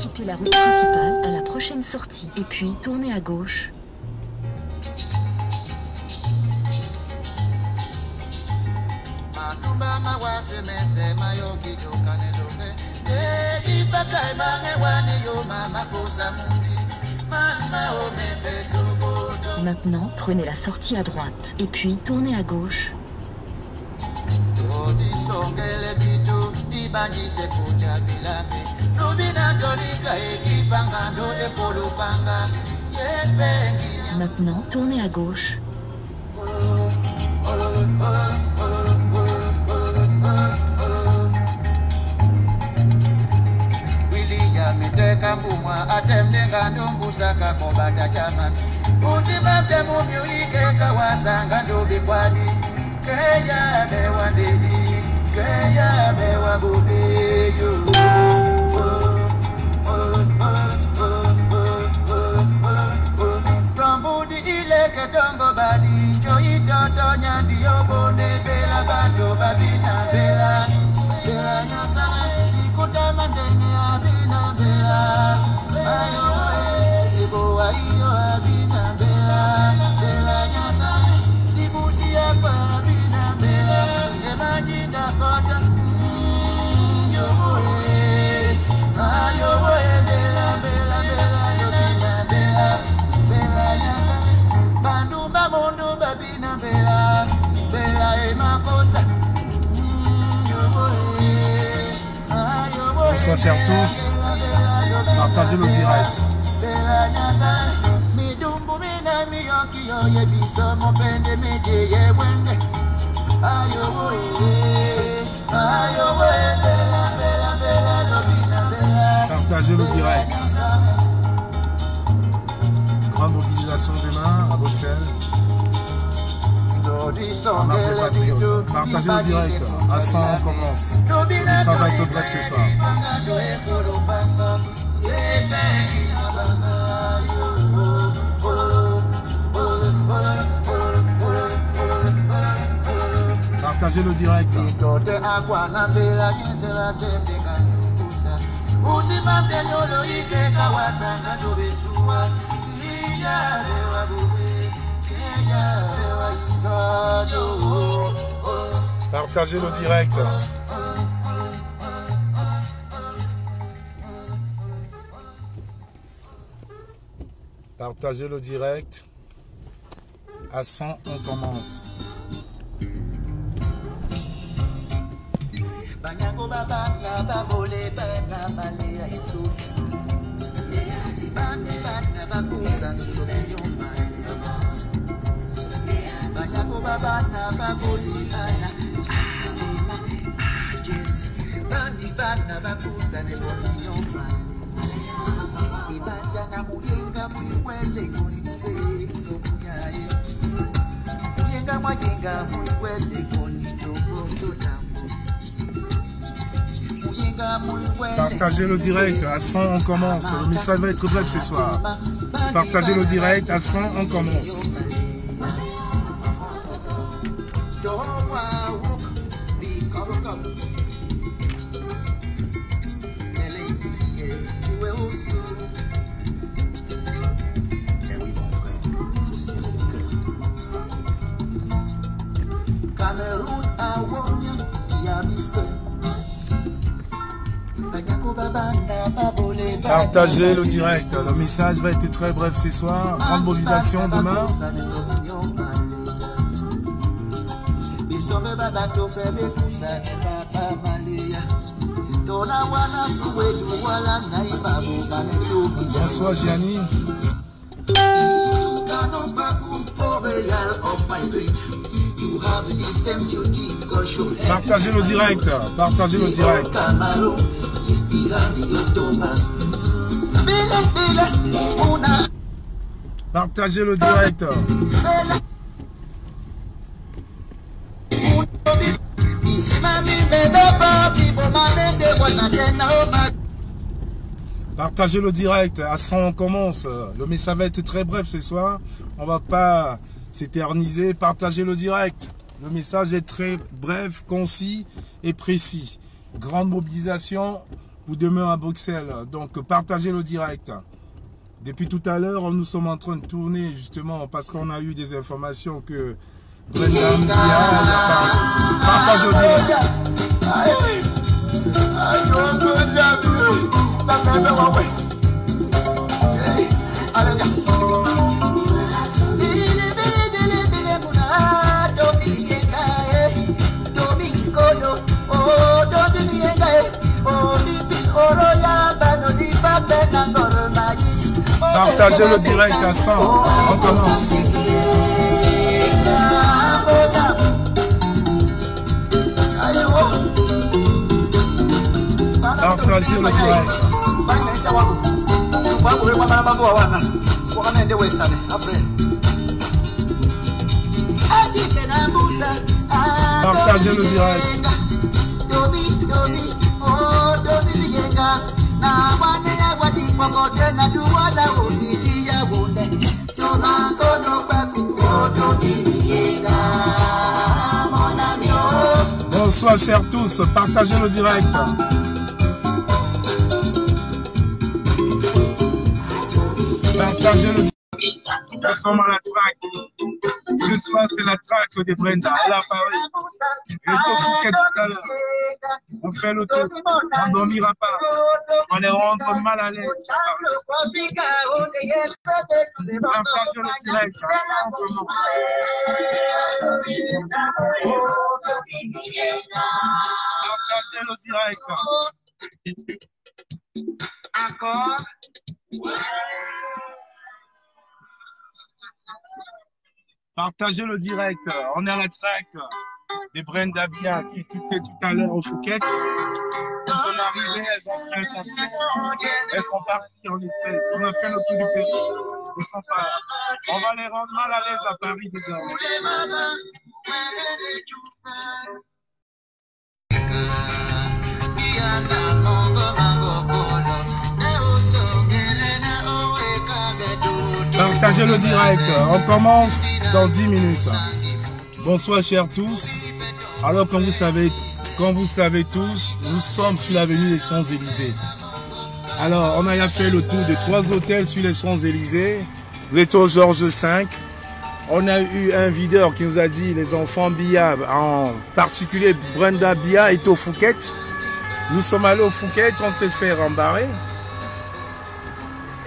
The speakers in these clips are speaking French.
Quittez la route principale à la prochaine sortie et puis tournez à gauche. Maintenant, prenez la sortie à droite et puis tournez à gauche. Maintenant, tournez à gauche. Bonsoir chers tous, partagez le direct. Partagez le direct. Grande mobilisation demain à Bruxelles. En marche des patriotes. Partagez le direct. À 100 on commence. Et ça va être bref ce soir. Partagez le direct. Partagez le direct. Partagez le direct. À 100 on commence. Partagez le direct, à 100 on commence. Le message va être bref ce soir. Partagez le direct, à 100 on commence. Partagez le direct, le message va être très bref ce soir. Grande mobilisation demain. Bonsoir Gianni. Partagez le direct, partagez le direct. Partagez le direct. Partagez le direct. À 100, on commence. Le message va être très bref ce soir. On va pas s'éterniser. Partagez le direct. Le message est très bref, concis et précis. Grande mobilisation pour demain à Bruxelles. Donc, partagez le direct. Depuis tout à l'heure, nous sommes en train de tourner justement parce qu'on a eu des informations que Brenda Mbia partage le direct. Partagez le direct à 100. On commence. Partagez le direct. Partagez le direct. Bonsoir chers tous, partagez le direct. Partagez le direct. Nous sommes à la traque. Ce soir, c'est la traque de Brenda. Elle a parlé. Elle est au Fouquet tout à l'heure. On fait le tour. On ne dormira pas. On les rendre mal à l'aise. Partagez le direct. Partagez le direct. Encore. Partagez le direct. On est à la traque des Brenda Mbia qui étaient tout à l'heure au Fouquet. Elles sont arrivées, elles ont pris un café. Elles sont parties en espèces. On a fait le tour du pays. Ils sont pas là. On va les rendre mal à l'aise à Paris désormais. Partagez le direct, on commence dans 10 minutes. Bonsoir chers tous. Alors comme vous savez tous, nous sommes sur l'avenue des Champs-Élysées. Alors on a fait le tour de 3 hôtels sur les Champs-Élysées. Vous êtes au Georges V. On a eu un videur qui nous a dit les enfants Mbia, en particulier Brenda Mbia est au Fouquet. Nous sommes allés au Fouquet, on s'est fait rembarrer.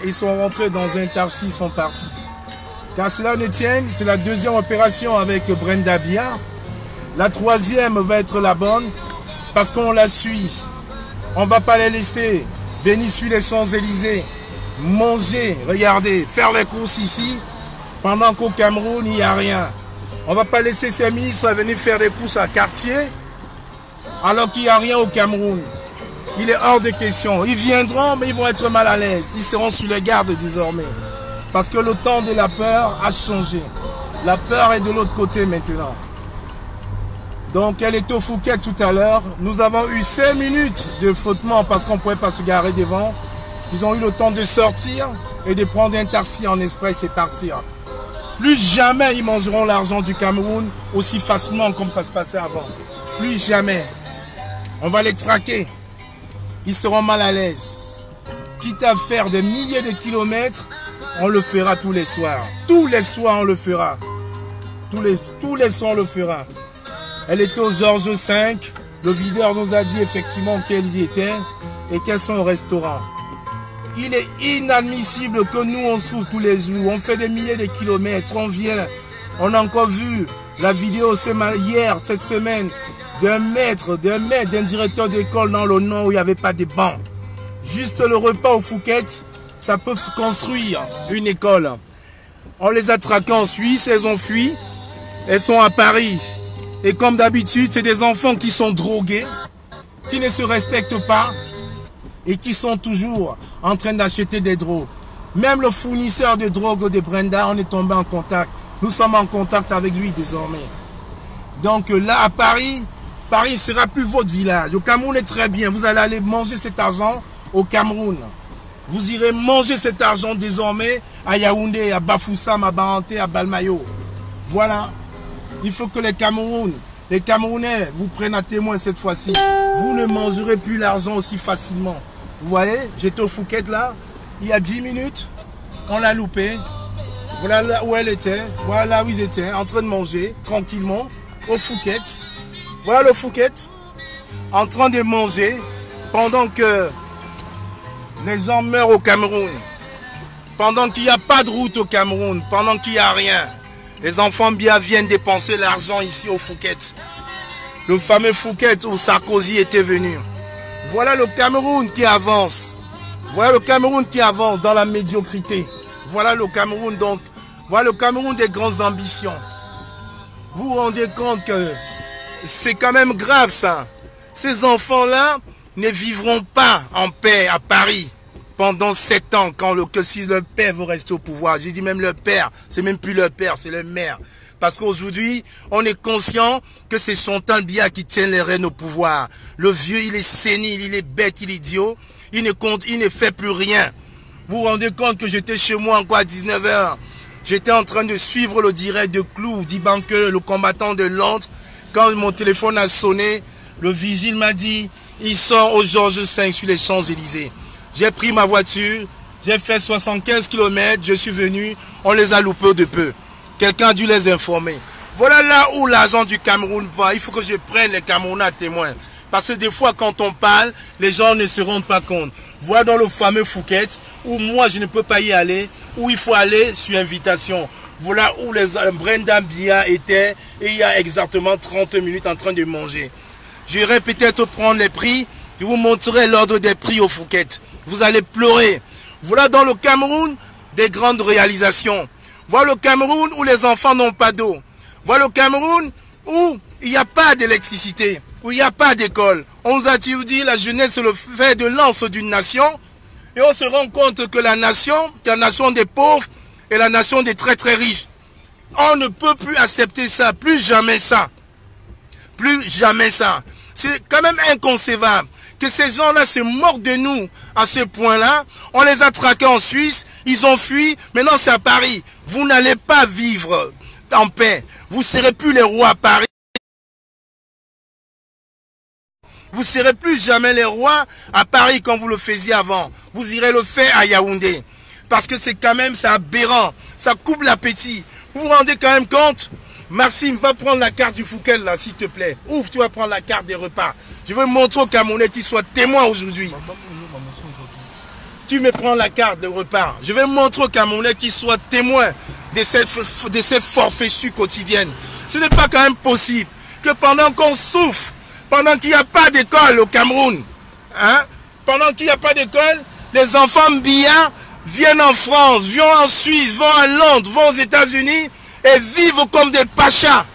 Ils sont rentrés dans un taxi, ils sont partis. Car cela ne tienne, c'est la 2e opération avec Brenda Mbia. La 3e va être la bonne parce qu'on la suit. On ne va pas les laisser venir sur les Champs-Élysées, manger, regardez, faire les courses ici, pendant qu'au Cameroun, il n'y a rien. On ne va pas laisser ces ministres venir faire des courses à Cartier, alors qu'il n'y a rien au Cameroun. Il est hors de question. Ils viendront, mais ils vont être mal à l'aise. Ils seront sur les gardes désormais. Parce que le temps de la peur a changé. La peur est de l'autre côté maintenant. Donc, elle est au Fouquet tout à l'heure. Nous avons eu 5 minutes de flottement parce qu'on ne pouvait pas se garer devant. Ils ont eu le temps de sortir et de prendre un taxi en express et partir. Plus jamais ils mangeront l'argent du Cameroun aussi facilement comme ça se passait avant. Plus jamais. On va les traquer. Ils seront mal à l'aise. Quitte à faire des milliers de kilomètres, on le fera tous les soirs. Tous les soirs, on le fera. Tous les soirs, on le fera. Elle était au Georges V. Le videur nous a dit effectivement qu'elles y étaient et qu'elles sont au restaurant. Il est inadmissible que nous, on souffre tous les jours. On fait des milliers de kilomètres, on vient. On a encore vu la vidéo hier, cette semaine, d'un maître, d'un directeur d'école dans le nord où il n'y avait pas de bancs. Juste le repas au Fouquet, ça peut construire une école. On les a traqués en Suisse, elles ont fui. Elles sont à Paris. Et comme d'habitude, c'est des enfants qui sont drogués, qui ne se respectent pas et qui sont toujours en train d'acheter des drogues. Même le fournisseur de drogue de Brenda, on est tombé en contact. Nous sommes en contact avec lui désormais. Donc là, à Paris, Paris ne sera plus votre village. Au Cameroun est très bien. Vous allez aller manger cet argent au Cameroun. Vous irez manger cet argent désormais à Yaoundé, à Bafoussam, à Baranté, à Balmayo. Voilà. Il faut que les Camerounais vous prennent à témoin cette fois-ci. Vous ne mangerez plus l'argent aussi facilement. Vous voyez, j'étais au Phuket là, il y a 10 minutes, on l'a loupé. Voilà là où elle était, voilà là où ils étaient, en train de manger, tranquillement, au Phuket. Voilà le Phuket, en train de manger, pendant que les gens meurent au Cameroun. Pendant qu'il n'y a pas de route au Cameroun, pendant qu'il n'y a rien. Les enfants bien viennent dépenser l'argent ici au Phuket. Le fameux Phuket où Sarkozy était venu. Voilà le Cameroun qui avance. Voilà le Cameroun qui avance dans la médiocrité. Voilà le Cameroun donc. Voilà le Cameroun des grandes ambitions. Vous vous rendez compte que c'est quand même grave ça. Ces enfants-là ne vivront pas en paix à Paris pendant 7 ans que si le père veut rester au pouvoir. J'ai dit même le père, c'est même plus le père, c'est le maire. Parce qu'aujourd'hui, on est conscient que c'est Chantal Biya qui tient les rênes au pouvoir. Le vieux, il est sénile, il est bête, il est idiot. Il ne fait plus rien. Vous vous rendez compte que j'étais chez moi encore à 19 h. J'étais en train de suivre le direct de Clou, d'Ibanque, le combattant de Londres. Quand mon téléphone a sonné, le vigile m'a dit, ils sont au Georges V sur les Champs-Élysées. J'ai pris ma voiture, j'ai fait 75 km, je suis venu, on les a loupés de peu. Quelqu'un a dû les informer. Voilà là où l'argent du Cameroun va. Il faut que je prenne les Camerounais à témoin. Parce que des fois, quand on parle, les gens ne se rendent pas compte. Voilà dans le fameux Phuket, où moi, je ne peux pas y aller, où il faut aller sur invitation. Voilà où les Brenda Biya étaient, et il y a exactement 30 minutes en train de manger. J'irai peut-être prendre les prix, je vous montrerai l'ordre des prix au Phuket. Vous allez pleurer. Voilà dans le Cameroun, des grandes réalisations. Voilà le Cameroun où les enfants n'ont pas d'eau. Voilà le Cameroun où il n'y a pas d'électricité, où il n'y a pas d'école. On nous a dit la jeunesse c'est le fer de lance d'une nation. Et on se rend compte que la nation des pauvres et la nation des très très riches. On ne peut plus accepter ça, plus jamais ça. Plus jamais ça. C'est quand même inconcevable que ces gens-là se moquent de nous à ce point-là. On les a traqués en Suisse, ils ont fui, maintenant c'est à Paris. Vous n'allez pas vivre en paix. Vous ne serez plus les rois à Paris. Vous ne serez plus jamais les rois à Paris comme vous le faisiez avant. Vous irez le faire à Yaoundé. Parce que c'est quand même, c'est aberrant. Ça coupe l'appétit. Vous vous rendez quand même compte? Maxime, va prendre la carte du Phuket là, s'il te plaît. Ouf, tu vas prendre la carte des repas. Je veux montrer aux Camerounais qu'ils soient témoins aujourd'hui. Tu me prends la carte de repas. Je vais montrer aux Camerounais qu'ils soient témoins de cette forfaiture quotidienne. Ce n'est pas quand même possible que pendant qu'on souffre, pendant qu'il n'y a pas d'école au Cameroun, hein, pendant qu'il n'y a pas d'école, les enfants Biya viennent en France, viennent en Suisse, vont à Londres, vont aux États-Unis et vivent comme des pachas.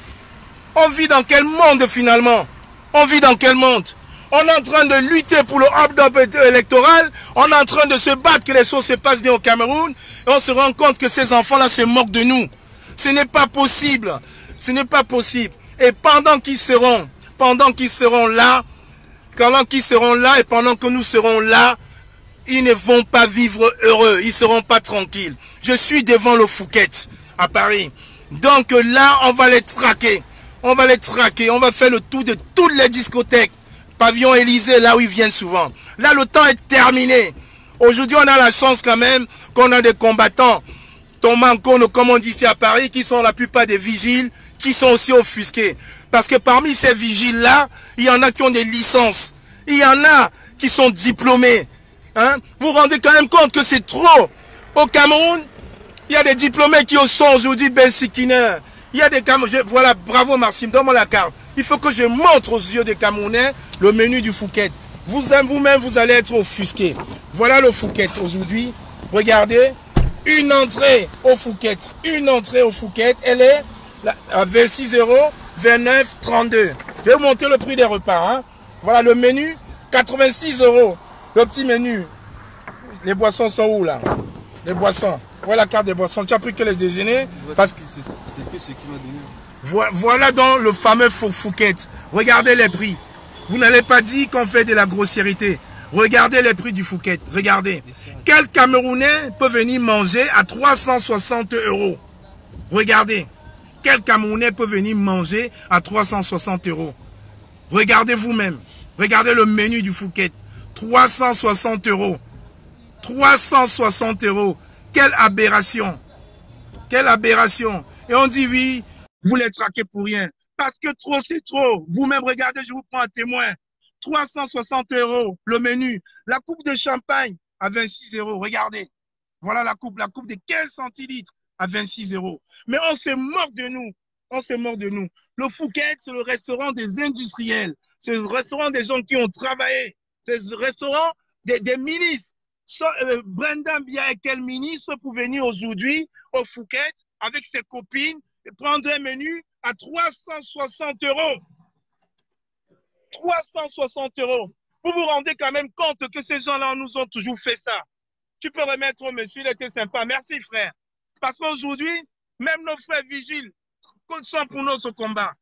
On vit dans quel monde finalement? On vit dans quel monde? On est en train de lutter pour le opt-out électoral, on est en train de se battre que les choses se passent bien au Cameroun, et on se rend compte que ces enfants-là se moquent de nous. Ce n'est pas possible. Ce n'est pas possible. Et pendant qu'ils seront là, et pendant que nous serons là, ils ne vont pas vivre heureux, ils ne seront pas tranquilles. Je suis devant le Phuket, à Paris. Donc là, on va les traquer. On va les traquer, on va faire le tour de toutes les discothèques. Pavillon Élysée, là où ils viennent souvent. Là, le temps est terminé. Aujourd'hui, on a la chance quand même qu'on a des combattants, Tomankono, comme on dit ici à Paris, qui sont la plupart des vigiles, qui sont aussi offusqués. Parce que parmi ces vigiles-là, il y en a qui ont des licences. Il y en a qui sont diplômés. Hein? Vous vous rendez quand même compte que c'est trop. Au Cameroun, il y a des diplômés qui sont aujourd'hui bensikiner. Il y a des Camerounais. Voilà, bravo Maxime, donne-moi la carte. Il faut que je montre aux yeux des Camerounais le menu du Phuket. Vous-même, vous allez être offusqués. Voilà le Phuket aujourd'hui. Regardez, une entrée au Phuket. Une entrée au Phuket, elle est à 26 €, 29, 32. Je vais vous montrer le prix des repas. Hein. Voilà le menu, 86 €. Le petit menu. Les boissons sont où là? Les boissons. Voilà la carte des boissons. Tu as pris que les déjeuners. Parce que c'est ce qui m'a donné. Voilà dans le fameux Phuket. Regardez les prix. Vous n'allez pas dire qu'on fait de la grossièreté. Regardez les prix du Phuket. Regardez. Quel Camerounais peut venir manger à 360 €? Regardez. Quel Camerounais peut venir manger à 360 €? Regardez vous-même. Regardez le menu du Phuket. 360 €. 360 €. Quelle aberration. Quelle aberration. Et on dit oui, vous les traquez pour rien. Parce que trop, c'est trop. Vous-même, regardez, je vous prends un témoin. 360 € le menu. La coupe de champagne à 26 €. Regardez. Voilà la coupe de 15 centilitres à 26 €. Mais on se moque de nous. On se moque de nous. Le Phuket, c'est le restaurant des industriels. C'est le restaurant des gens qui ont travaillé. C'est le restaurant des ministres. Brenda Biya est quel ministre pour venir aujourd'hui au Phuket avec ses copines et prendre un menu à 360 €. 360 €. Vous vous rendez quand même compte que ces gens-là nous ont toujours fait ça. Tu peux remettre au monsieur, il était sympa. Merci frère. Parce qu'aujourd'hui, même nos frères vigiles sont pour notre combat.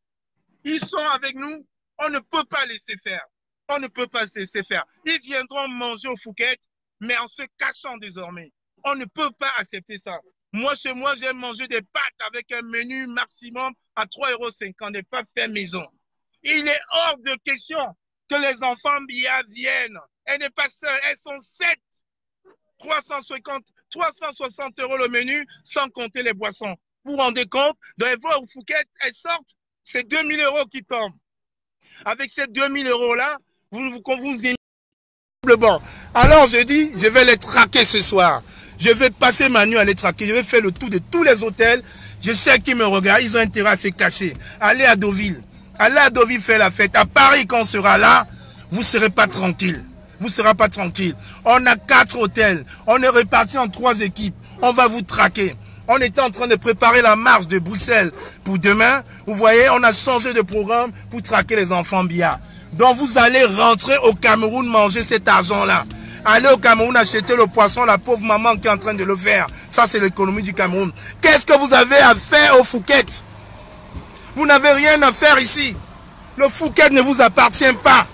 Ils sont avec nous. On ne peut pas laisser faire. On ne peut pas laisser faire. Ils viendront manger au Phuket, mais en se cachant désormais. On ne peut pas accepter ça. Moi, chez moi, j'ai mangé des pâtes avec un menu maximum à 3,50 €, des pâtes fait maison. Il est hors de question que les enfants Biya viennent. Elle n'est pas seule, elles sont 7. 360 € le menu, sans compter les boissons. Vous vous rendez compte? Dans les vols au Phuket, elles sortent, c'est 2000 € qui tombent. Avec ces 2000 €-là, vous bon. Alors je dis, je vais les traquer ce soir. Je vais passer ma nuit à les traquer. Je vais faire le tour de tous les hôtels. Je sais qu'ils me regardent, ils ont intérêt à se cacher. Allez à Deauville. Allez à Deauville faire la fête. À Paris, quand on sera là, vous ne serez pas tranquille. Vous ne serez pas tranquille. On a 4 hôtels. On est répartis en 3 équipes. On va vous traquer. On était en train de préparer la marche de Bruxelles pour demain. Vous voyez, on a changé de programme pour traquer les enfants Biya. Donc vous allez rentrer au Cameroun manger cet argent-là. Allez au Cameroun acheter le poisson, la pauvre maman qui est en train de le faire. Ça, c'est l'économie du Cameroun. Qu'est-ce que vous avez à faire au Phuket? Vous n'avez rien à faire ici. Le Phuket ne vous appartient pas.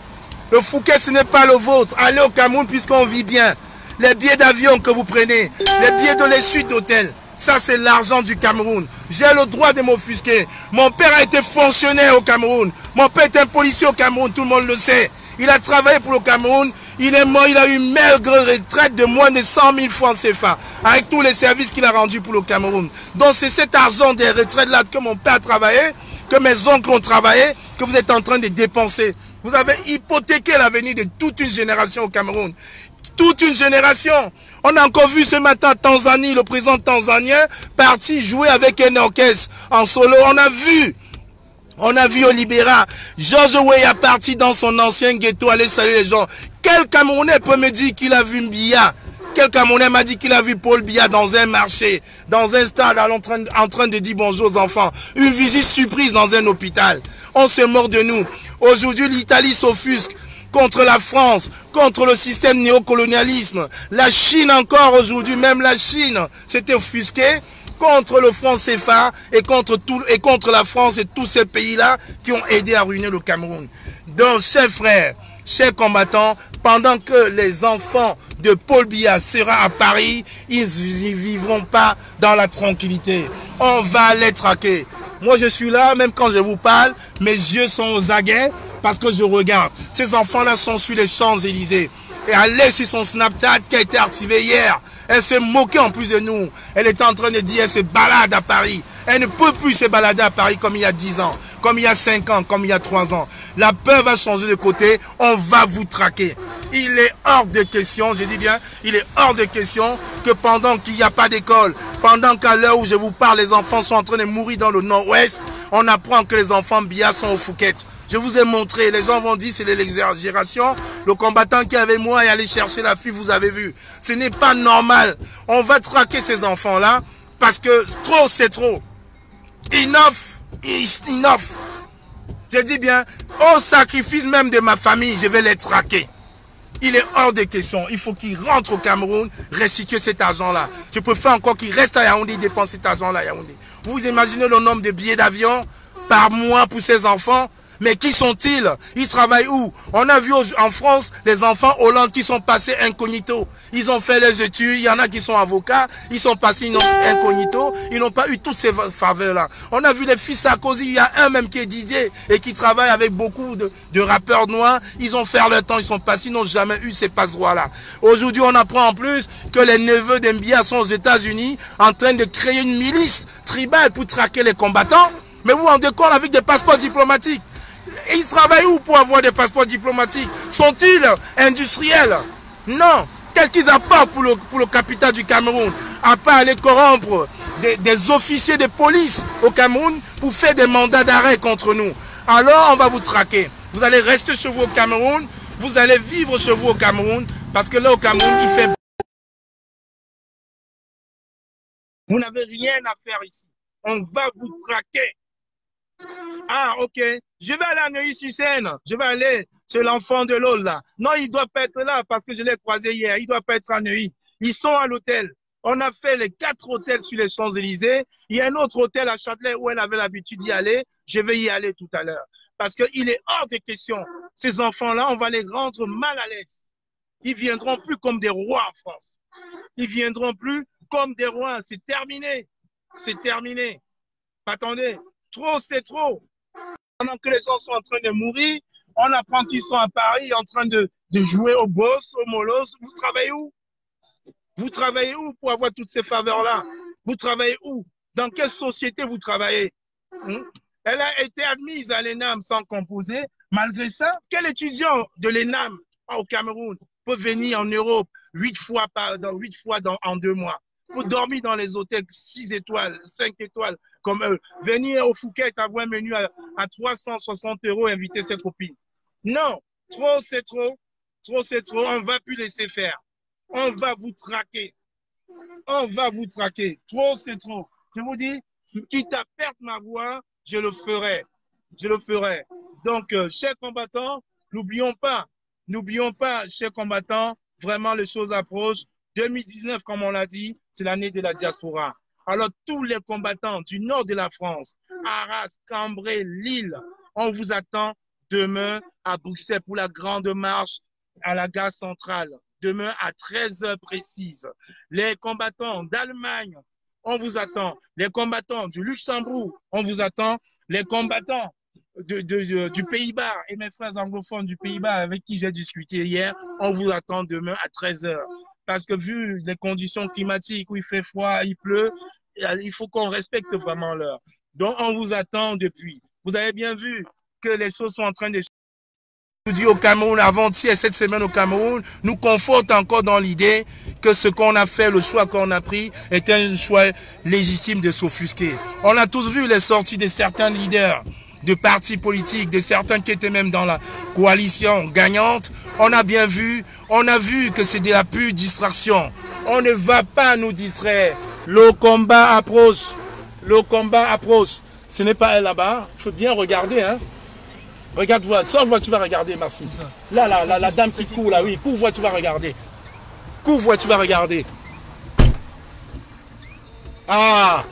Le Phuket, ce n'est pas le vôtre. Allez au Cameroun puisqu'on vit bien. Les billets d'avion que vous prenez, les billets de les suites d'hôtel, ça c'est l'argent du Cameroun. J'ai le droit de m'offusquer. Mon père a été fonctionnaire au Cameroun. Mon père était un policier au Cameroun, tout le monde le sait. Il a travaillé pour le Cameroun. Il est mort, il a eu une maigre retraite de moins de 100 000 francs CFA. Avec tous les services qu'il a rendus pour le Cameroun. Donc c'est cet argent des retraites-là que mon père a travaillé, que mes oncles ont travaillé, que vous êtes en train de dépenser. Vous avez hypothéqué l'avenir de toute une génération au Cameroun. Toute une génération. On a encore vu ce matin Tanzanie, le président tanzanien, parti jouer avec un orchestre en solo. On a vu au Libéra, George Weah parti dans son ancien ghetto aller saluer les gens. Quel Camerounais peut me dire qu'il a vu Biya? Quel Camerounais m'a dit qu'il a vu Paul Biya dans un marché, dans un stade, en train de dire bonjour aux enfants? Une visite surprise dans un hôpital. On se mord de nous. Aujourd'hui, l'Italie s'offusque contre la France, contre le système néocolonialisme. La Chine encore aujourd'hui, même la Chine s'était offusquée contre le franc CFA et contre la France et tous ces pays-là qui ont aidé à ruiner le Cameroun. Donc, chers frères, chers combattants, pendant que les enfants de Paul Biya seront à Paris, ils n'y vivront pas dans la tranquillité. On va les traquer. Moi, je suis là, même quand je vous parle, mes yeux sont aux aguets parce que je regarde. Ces enfants-là sont sur les Champs-Élysées. Et elle est sur son Snapchat qui a été activé hier. Elle s'est moquée en plus de nous. Elle est en train de dire qu'elle se balade à Paris. Elle ne peut plus se balader à Paris comme il y a 10 ans, comme il y a 5 ans, comme il y a 3 ans. La peur va changer de côté. On va vous traquer. Il est hors de question, je dis bien, il est hors de question que pendant qu'il n'y a pas d'école, pendant qu'à l'heure où je vous parle, les enfants sont en train de mourir dans le nord-ouest, on apprend que les enfants Biya sont au Phuket. Je vous ai montré, les gens vont dire c'est de l'exagération. Le combattant qui est avec moi est allé chercher la fille, vous avez vu. Ce n'est pas normal. On va traquer ces enfants-là parce que trop c'est trop. Enough is enough. Je dis bien, au sacrifice même de ma famille, je vais les traquer. Il est hors de question. Il faut qu'ils rentrent au Cameroun, restituer cet argent-là. Je préfère encore qu'ils restent à Yaoundé et dépensent cet argent-là à Yaoundé. Vous imaginez le nombre de billets d'avion par mois pour ces enfants? Mais qui sont-ils? Ils travaillent où? On a vu en France les enfants Hollande qui sont passés incognito. Ils ont fait les études, il y en a qui sont avocats, ils sont passés incognito, ils n'ont pas eu toutes ces faveurs-là. On a vu les fils Sarkozy, il y a un même qui est DJ et qui travaille avec beaucoup de rappeurs noirs. Ils ont fait leur temps, ils sont passés, ils n'ont jamais eu ces passe-droits-là. Aujourd'hui, on apprend en plus que les neveux d'Mbia sont aux États-Unis en train de créer une milice tribale pour traquer les combattants. Mais vous en décollez avec des passeports diplomatiques. Et ils travaillent où pour avoir des passeports diplomatiques? Sont-ils industriels? Non. Qu'est-ce qu'ils apportent pour le capital du Cameroun? À part aller corrompre des officiers de police au Cameroun pour faire des mandats d'arrêt contre nous. Alors on va vous traquer. Vous allez rester chez vous au Cameroun. Vous allez vivre chez vous au Cameroun. Parce que là au Cameroun, il fait... Vous n'avez rien à faire ici. On va vous traquer. Ah, ok. Je vais aller à Neuilly-sur-Seine. Je vais aller chez l'enfant de l'eau là. Non, il doit pas être là parce que je l'ai croisé hier. Il doit pas être à Neuilly. Ils sont à l'hôtel. On a fait les 4 hôtels sur les Champs-Élysées. Il y a un autre hôtel à Châtelet où elle avait l'habitude d'y aller. Je vais y aller tout à l'heure. Parce qu'il est hors de question. Ces enfants-là, on va les rendre mal à l'aise. Ils viendront plus comme des rois en France. Ils viendront plus comme des rois. C'est terminé. C'est terminé. Attendez. Trop, c'est trop. Pendant que les gens sont en train de mourir, on apprend qu'ils sont à Paris en train de jouer au boss, au molos. Vous travaillez où? Vous travaillez où pour avoir toutes ces faveurs-là? Vous travaillez où? Dans quelle société vous travaillez? Elle a été admise à l'ENAM sans composer. Malgré ça, quel étudiant de l'ENAM au Cameroun peut venir en Europe 8 fois en 2 mois? Pour dormir dans les hôtels 6 étoiles, 5 étoiles, comme eux. Venir au Phuket avoir un menu à 360 € et inviter ses copines. Non, trop c'est trop. Trop c'est trop. On ne va plus laisser faire. On va vous traquer. On va vous traquer. Trop c'est trop. Je vous dis, quitte à perdre ma voix, je le ferai. Je le ferai. Donc, chers combattants, n'oublions pas, chers combattants, vraiment les choses approchent. 2019, comme on l'a dit, c'est l'année de la diaspora. Alors, tous les combattants du nord de la France, Arras, Cambrai, Lille, on vous attend demain à Bruxelles pour la grande marche à la gare centrale. Demain à 13 h précises. Les combattants d'Allemagne, on vous attend. Les combattants du Luxembourg, on vous attend. Les combattants du Pays-Bas et mes frères anglophones du Pays-Bas avec qui j'ai discuté hier, on vous attend demain à 13 h. Parce que vu les conditions climatiques où il fait froid, il pleut, il faut qu'on respecte vraiment l'heure. Donc, on vous attend depuis. Vous avez bien vu que les choses sont en train de changer. Au Cameroun, avant-hier, cette semaine au Cameroun, nous conforte encore dans l'idée que ce qu'on a fait, le choix qu'on a pris, était un choix légitime de s'offusquer. On a tous vu les sorties de certains leaders de partis politiques, de certains qui étaient même dans la coalition gagnante. On a bien vu, on a vu que c'est de la pure distraction. On ne va pas nous distraire. Le combat approche. Le combat approche. Ce n'est pas elle là-bas. Il faut bien regarder, hein. Regarde-toi. Sors-toi, tu vas regarder, merci. Là, la dame qui court, là, oui. Couvre-toi, tu vas regarder. Couvre-toi, tu vas regarder. Ah,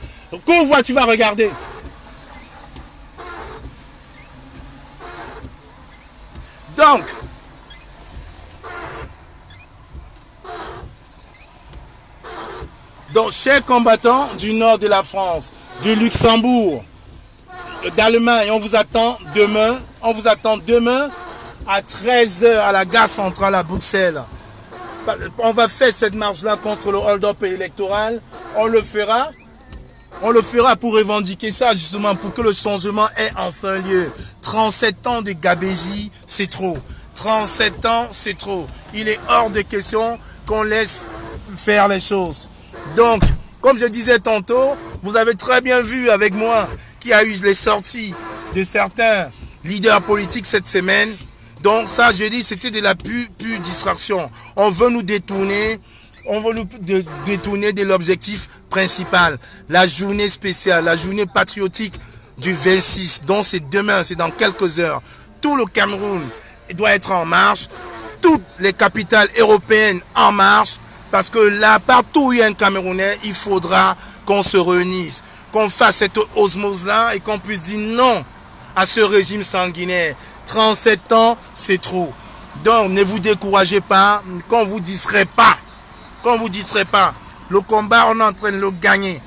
couvre-toi, tu vas regarder. Donc, chers combattants du nord de la France, du Luxembourg, d'Allemagne, on vous attend demain. On vous attend demain à 13 h à la gare centrale à Bruxelles. On va faire cette marche-là contre le hold-up électoral. On le fera pour revendiquer ça, justement, pour que le changement ait enfin lieu. 37 ans de gabégie, c'est trop. 37 ans, c'est trop. Il est hors de question qu'on laisse faire les choses. Donc, comme je disais tantôt, vous avez très bien vu avec moi qu'il y a eu les sorties de certains leaders politiques cette semaine. Donc ça, je dis, c'était de la pure distraction. On veut nous détourner. On veut nous détourner de l'objectif principal. La journée spéciale, la journée patriotique du 26. Donc c'est demain, c'est dans quelques heures. Tout le Cameroun doit être en marche. Toutes les capitales européennes en marche. Parce que là, partout où il y a un Camerounais, il faudra qu'on se réunisse. Qu'on fasse cette osmose-là et qu'on puisse dire non à ce régime sanguinaire. 37 ans, c'est trop. Donc, ne vous découragez pas, qu'on ne vous distrait pas. Qu'on ne vous distrait pas. Le combat, on est en train de le gagner.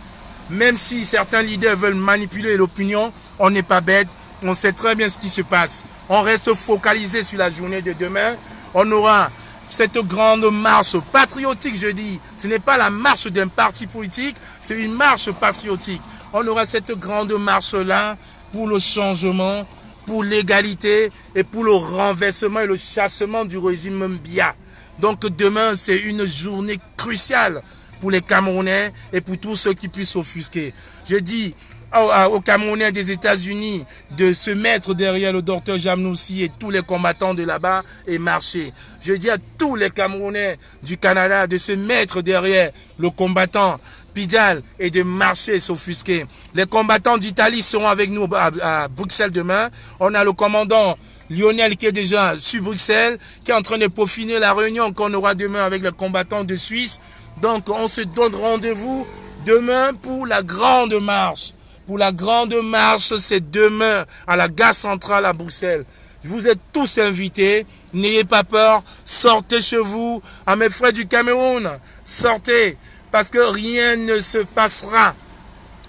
Même si certains leaders veulent manipuler l'opinion, on n'est pas bête. On sait très bien ce qui se passe. On reste focalisé sur la journée de demain. On aura cette grande marche patriotique, je dis. Ce n'est pas la marche d'un parti politique, c'est une marche patriotique. On aura cette grande marche-là pour le changement, pour l'égalité et pour le renversement et le chassement du régime Mbia. Donc demain, c'est une journée cruciale pour les Camerounais et pour tous ceux qui puissent s'offusquer. Je dis aux Camerounais des États-Unis de se mettre derrière le docteur Jamnoussi et tous les combattants de là-bas et marcher. Je dis à tous les Camerounais du Canada de se mettre derrière le combattant Pidal et de marcher et s'offusquer. Les combattants d'Italie seront avec nous à Bruxelles demain. On a le commandant Lionel qui est déjà sur Bruxelles, qui est en train de peaufiner la réunion qu'on aura demain avec les combattants de Suisse. Donc on se donne rendez-vous demain pour la grande marche. Pour la grande marche, c'est demain à la gare centrale à Bruxelles. Vous êtes tous invités. N'ayez pas peur. Sortez chez vous. À mes frères du Cameroun, sortez. Parce que rien ne se passera.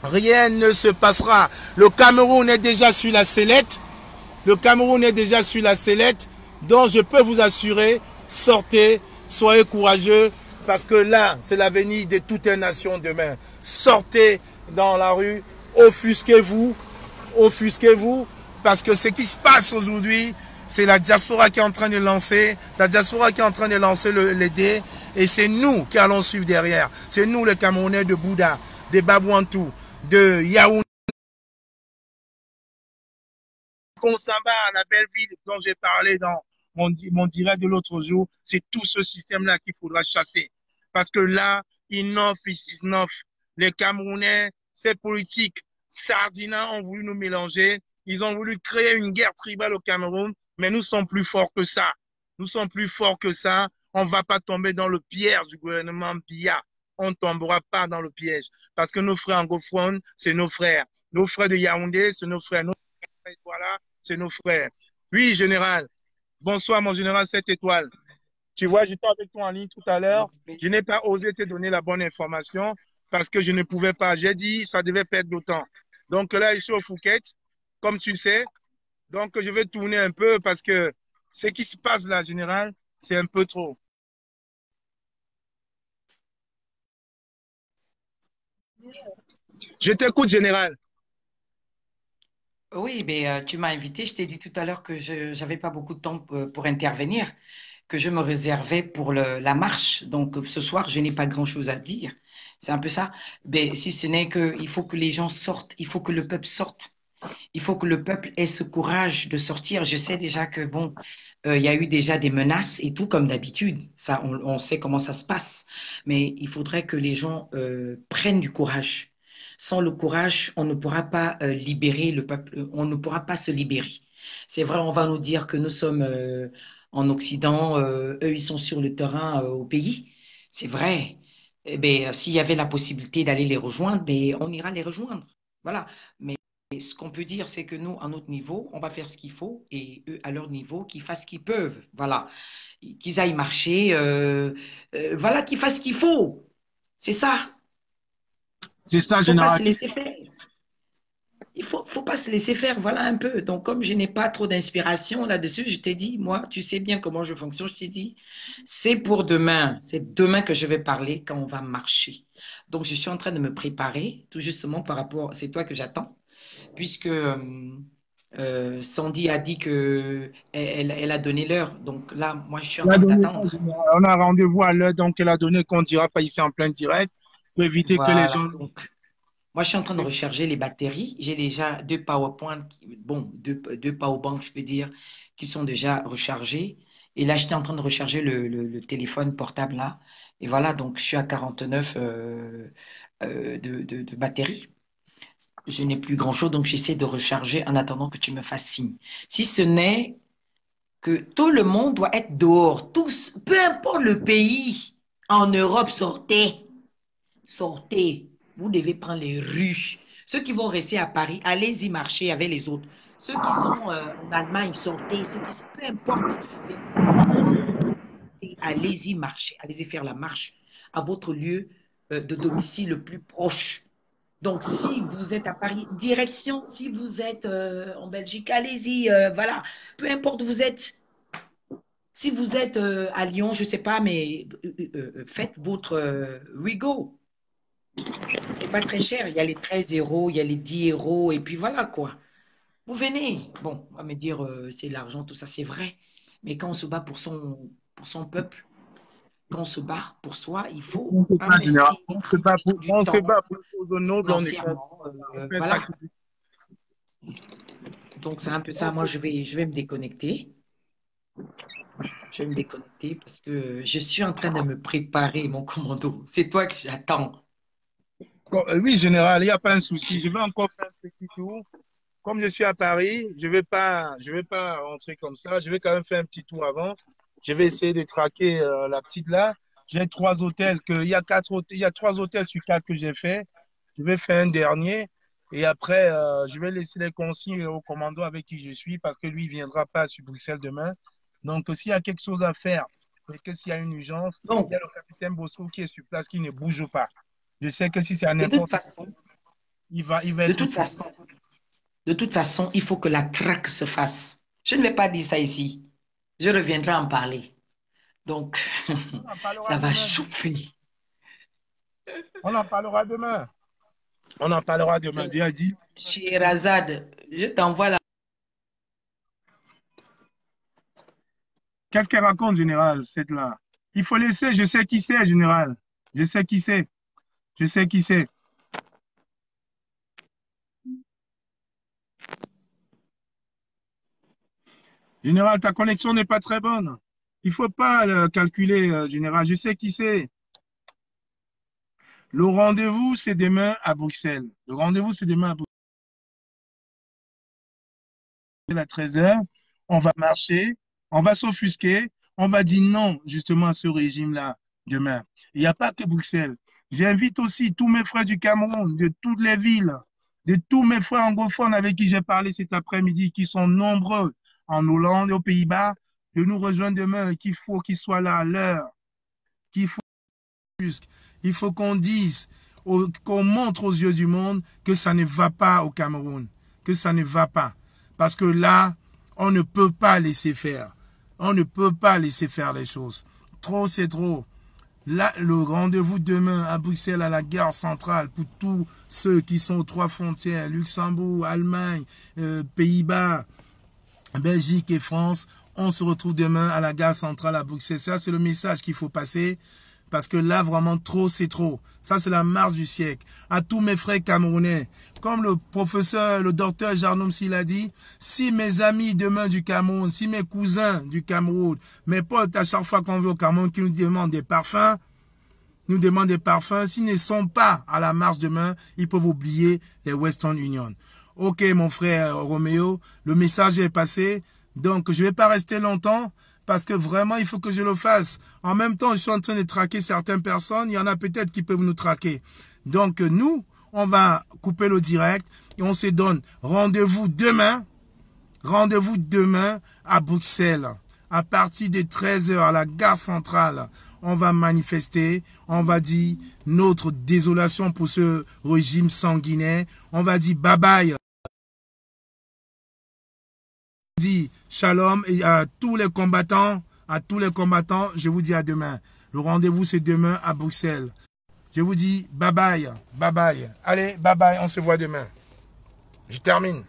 Rien ne se passera. Le Cameroun est déjà sur la sellette. Le Cameroun est déjà sur la sellette. Donc je peux vous assurer, sortez, soyez courageux. Parce que là, c'est l'avenir de toute une nation demain. Sortez dans la rue. Offusquez-vous, offusquez-vous, parce que ce qui se passe aujourd'hui, c'est la diaspora qui est en train de lancer, les dés, et c'est nous qui allons suivre derrière. C'est nous les Camerounais de Bouddha, de Babouantou, de Yaoundé, Konsamba, la belle ville dont j'ai parlé dans mon direct de l'autre jour. C'est tout ce système-là qu'il faudra chasser. Parce que là, enough is enough. Les Camerounais, ces politiques sardinats ont voulu nous mélanger. Ils ont voulu créer une guerre tribale au Cameroun, mais nous sommes plus forts que ça. Nous sommes plus forts que ça. On ne va pas tomber dans le piège du gouvernement Biya. On ne tombera pas dans le piège. Parce que nos frères anglophones, c'est nos frères. Nos frères de Yaoundé, c'est nos frères. Nos frères voilà, c'est nos frères. Oui, général. Bonsoir, mon général 7 étoiles. Tu vois, j'étais avec toi en ligne tout à l'heure. Je n'ai pas osé te donner la bonne information parce que je ne pouvais pas. J'ai dit ça devait perdre de temps. Donc là, je suis au Phuket, comme tu sais. Donc je vais tourner un peu parce que ce qui se passe là, général, c'est un peu trop. Je t'écoute, général. Oui, mais tu m'as invité. Je t'ai dit tout à l'heure que je n'avais pas beaucoup de temps pour intervenir, que je me réservais pour la marche. Donc ce soir, je n'ai pas grand-chose à dire. C'est un peu ça. Mais si ce n'est qu'il faut que les gens sortent, il faut que le peuple sorte. Il faut que le peuple ait ce courage de sortir. Je sais déjà que, bon, il y a eu déjà des menaces et tout, comme d'habitude. Ça, on sait comment ça se passe. Mais il faudrait que les gens prennent du courage. Sans le courage, on ne pourra pas libérer le peuple. On ne pourra pas se libérer. C'est vrai, on va nous dire que nous sommes en Occident, eux, ils sont sur le terrain au pays. C'est vrai. Eh ben, s'il y avait la possibilité d'aller les rejoindre, ben, on ira les rejoindre. Voilà. Mais ce qu'on peut dire, c'est que nous, à notre niveau, on va faire ce qu'il faut et eux, à leur niveau, qu'ils fassent ce qu'ils peuvent. Voilà. Qu'ils aillent marcher. Voilà, qu'ils fassent ce qu'il faut. C'est ça. C'est ça, Il ne faut pas général. se laisser faire. Il faut pas se laisser faire, voilà un peu. Donc, comme je n'ai pas trop d'inspiration là-dessus, je t'ai dit, moi, tu sais bien comment je fonctionne, je t'ai dit, c'est pour demain. C'est demain que je vais parler quand on va marcher. Donc, je suis en train de me préparer, tout justement par rapport, c'est toi que j'attends, puisque Sandy a dit que elle a donné l'heure. Donc là, moi, je suis en train d'attendre. On a rendez-vous à l'heure, donc elle a donné qu'on ne dira pas ici en plein direct pour éviter que les Voilà. gens. Donc, moi, je suis en train de recharger les batteries. J'ai déjà deux PowerPoint, bon, deux powerbanks, je peux dire, qui sont déjà rechargés. Et là, j'étais en train de recharger le téléphone portable là. Et voilà, donc je suis à 49 de batterie. Je n'ai plus grand-chose, donc j'essaie de recharger en attendant que tu me fasses signe. Si ce n'est que tout le monde doit être dehors, tous, peu importe le pays, en Europe, sortez. Sortez. Vous devez prendre les rues. Ceux qui vont rester à Paris, allez-y marcher avec les autres. Ceux qui sont en Allemagne, sortez. Ceux qui sont, peu importe. Allez-y marcher. Allez-y faire la marche à votre lieu de domicile le plus proche. Donc, si vous êtes à Paris, direction. Si vous êtes en Belgique, allez-y. Voilà. Peu importe où vous êtes. Si vous êtes à Lyon, je ne sais pas, mais faites votre Wigo. C'est pas très cher. Il y a les 13 euros, il y a les 10 euros, et puis voilà quoi. Vous venez. Bon, on va me dire, c'est l'argent, tout ça, c'est vrai. Mais quand on se bat pour son peuple, quand on se bat pour soi, il faut On se bat, général. investir du On se temps bat pour une cause noble, financièrement. on fait Voilà. sacrifice. Donc, c'est un peu ça. Moi, je vais me déconnecter. Je vais me déconnecter parce que je suis en train de me préparer, mon commando. C'est toi que j'attends. Oui, général, il n'y a pas un souci. Je vais encore faire un petit tour. Comme je suis à Paris, je vais pas rentrer comme ça. Je vais quand même faire un petit tour avant. Je vais essayer de traquer la petite là. J'ai trois hôtels il y a trois hôtels sur quatre que j'ai fait. Je vais faire un dernier et après je vais laisser les consignes au commando avec qui je suis parce que lui il viendra pas sur Bruxelles demain. Donc s'il y a quelque chose à faire et que s'il y a une urgence, il y Donc, a le capitaine Bosco qui est sur place qui ne bouge pas. Je sais que si c'est à de toute n'importe façon, il va de être toute sur. façon, de toute façon, il faut que la traque se fasse. Je ne vais pas dire ça ici. Je reviendrai en parler. Donc, On en parlera ça va demain. chauffer. On en parlera demain. On en parlera demain. Donc, Dieu a dit. Sherazade, je t'envoie la... Qu'est-ce qu'elle raconte, général, cette là? Il faut laisser, je sais qui c'est, général. Je sais qui c'est. Je sais qui c'est. Général, ta connexion n'est pas très bonne. Il faut pas le calculer, général. Je sais qui c'est. Le rendez-vous, c'est demain à Bruxelles. Le rendez-vous, c'est demain à Bruxelles à 13h. On va marcher, on va s'offusquer, on va dire non, justement, à ce régime-là demain. Il n'y a pas que Bruxelles. J'invite aussi tous mes frères du Cameroun, de toutes les villes, de tous mes frères anglophones avec qui j'ai parlé cet après-midi, qui sont nombreux en Hollande et aux Pays-Bas, de nous rejoindre demain, qu'il faut qu'ils soient là à l'heure, qu'il faut. Il faut qu'on dise, qu'on montre aux yeux du monde que ça ne va pas au Cameroun, que ça ne va pas. Parce que là, on ne peut pas laisser faire. On ne peut pas laisser faire les choses. Trop, c'est trop. Là, le rendez-vous demain à Bruxelles, à la gare centrale, pour tous ceux qui sont aux trois frontières, Luxembourg, Allemagne, Pays-Bas, Belgique et France, on se retrouve demain à la gare centrale à Bruxelles. Ça, c'est le message qu'il faut passer. Parce que là, vraiment, trop, c'est trop. Ça, c'est la marche du siècle. À tous mes frères camerounais, comme le professeur, le docteur Jarnoum s'il a dit, si mes amis demain du Cameroun, si mes cousins du Cameroun, mes potes à chaque fois qu'on vient au Cameroun qui nous demandent des parfums, s'ils ne sont pas à la marche demain, ils peuvent oublier les Western Union. Ok, mon frère Roméo, le message est passé. Donc, je ne vais pas rester longtemps. Parce que vraiment, il faut que je le fasse. En même temps, je suis en train de traquer certaines personnes. Il y en a peut-être qui peuvent nous traquer. Donc, nous, on va couper le direct et on se donne rendez-vous demain. Rendez-vous demain à Bruxelles. À partir de 13h à la gare centrale, on va manifester. On va dire notre désolation pour ce régime sanguinaire. On va dire bye bye. Dit shalom et à tous les combattants, je vous dis à demain. Le rendez-vous c'est demain à Bruxelles. Je vous dis bye bye, bye bye. Allez, bye bye, on se voit demain. Je termine.